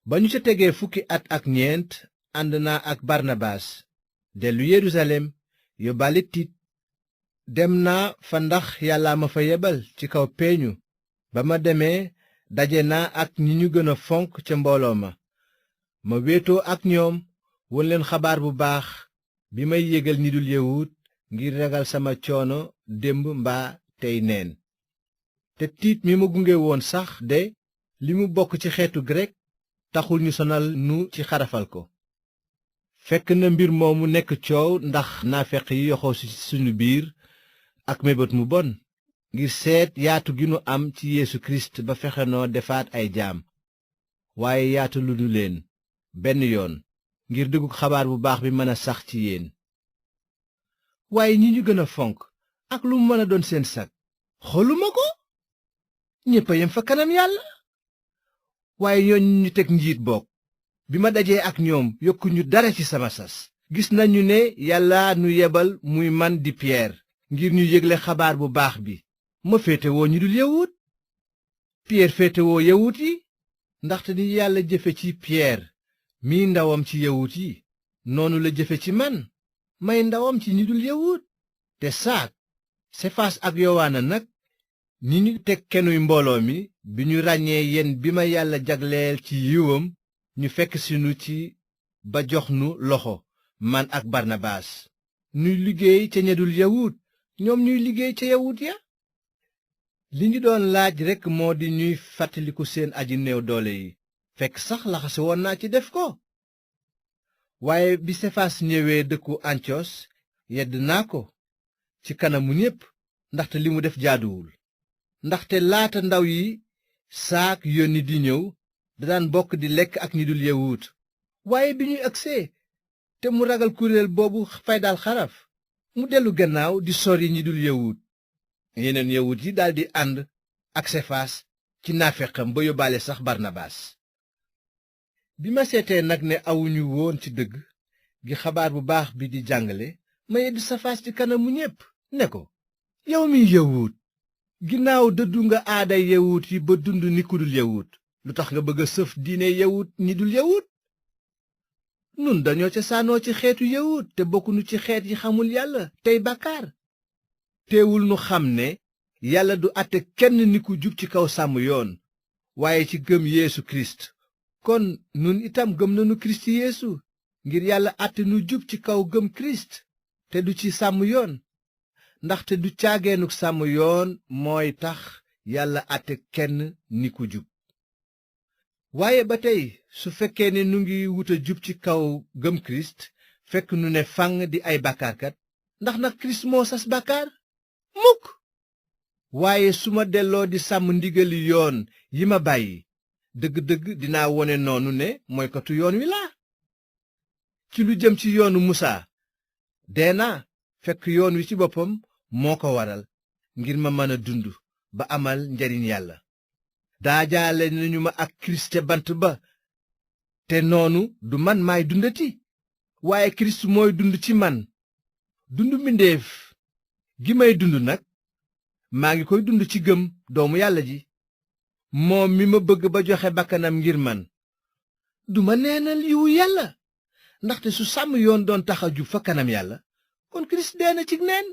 ba ñu ca tegee 10 at ànd naa ak barnabaas dellu yerusalem yóbbaale tit dem naa fa ndax yàlla ma fa yebal ci kaw peeñu ba ma demee daje naa ak ñi ñu gën a fonk ca mbooloo ma wéetoo ak ñoom won leen xabaar bu baax bi may yégal ñi dul yawut ngir ragal sama coono démb mbaa tey neen te tiit mi ma gunge woon sax de li mu bokk ci xeetu grek taxul ñu sonal nu ci xarafal ko fekk na mbir moomu nekk coow ndax naafeq yi yoxoo ci sunu biir ak mébét mu bon ngir seet yaatu gi nu am ci Yeesu Kirist ba fexenoo defaat ay jaam waaye yaatu lu nu leen benn yoon ngir dëggug xabaar bu baax bi mën a sax ci yéen waaye ñi ñu gën a fonk ak lu mu mën a doon seen sag xooluma ko ñépp a yem fa kanam yàlla waaye ñooñ ñu teg njiit bokk bi ma dajee ak ñoom yokkuñu dara ci sama sas gis nañu ne yàlla nu yebal muy man di Piyeer ngir ñu yégle xabaar bu baax bi ma féetewoo ñi dul yawut Piyeer féetewoo yawut yi ndaxte ni yàlla jëfe ci Piyeer mi ndawam ci yawut yi noonu la jëfe ci man may ndawam ci ñi dul yawut te saak sefaas ak yowaana nag ni ñu teg kenuy mbooloo mi bi ñu ràññee yen bi ma yàlla jagleel ci yiwam ñu fekk sinu ci ba jox nu loxo man ak barnabaas ñuy liggéey ca ña dul yawut ñoom ñuy liggéey ca yawut ya li ñu doon laaj rekk moo di ñuy fàttaliku seen aji néew doole yi fekk sax laxase woon naa ci def ko waaye bi sefaas ñëwee dëkku antiyos yedd naa ko ci kanamu ñépp ndaxte li mu def jaaduwul ndaxte laata ndaw yi saak yónni di ñëw da daan bokk di lekk ak ñi dul yawut waaye bi ñuy agsee te mu ragal kuréel boobu faydaal xaraf mu dellu gannaaw di sori ñi dul yawut yeneen yawut yi daldi ànd ak sefaas ci naafeqam ba yóbbaale sax barnabaas bi ma seetee nag ne awuñu woon ci dëgg gi xabaar bu baax bi di jàngale ma yedd sefaas ci kanamu ñépp ne ko yow mi yawut ginnaaw dëddu nga aaday yawut yi ba dund ni ku dul yawut lu tax nga bëgg a sëf diine yawut ñi dul yawut nun dañoo ca saanoo ci xeetu yawut te bokkunu ci xeet yi xamul yàlla tey bàkkaar teewul nu xam ne yàlla du àtte kenn ni ku jub ci kaw sàmm yoon waaye ci gëm Yeesu Kirist kon nun itam gëm nanu Kirist Yeesu ngir yàlla àtte nu jub ci kaw gëm Kirist te du ci sàmm yoon ndaxte du caageenuk sàmm yoon mooy tax yàlla àtte kenn ni ku jub waaye ba tey su fekkee ne nu ngi wuta jub ci kaw gëm Kirist fekk nu ne fànn di ay bàkkaarkat ndax nag Kirist moo sas bàkkaar mukk waaye su ma delloo di sàmm ndigali yoon yi ma bàyyi dëgg-dëgg dinaa wone noonu ne moykatu yoon wi laa ci lu jëm ci yoonu Musaa dee naa fekk yoon wi ci boppam moo ko waral ngir ma mën a dund ba amal njariñ yàlla daajaale nañu ma ak Kirist ca bant ba te noonu du man maay dundati waaye Kirist mooy dund ci man dund mbindeef gi may dund nag maa ngi koy dund ci gëm doomu yàlla ji moom mi ma bëgg ba joxe bakkanam ngir man duma neenal yiwu yàlla ndaxte su sàmm yoon doon tax a jub fa kanam yàlla kon Kirist dee na ci neen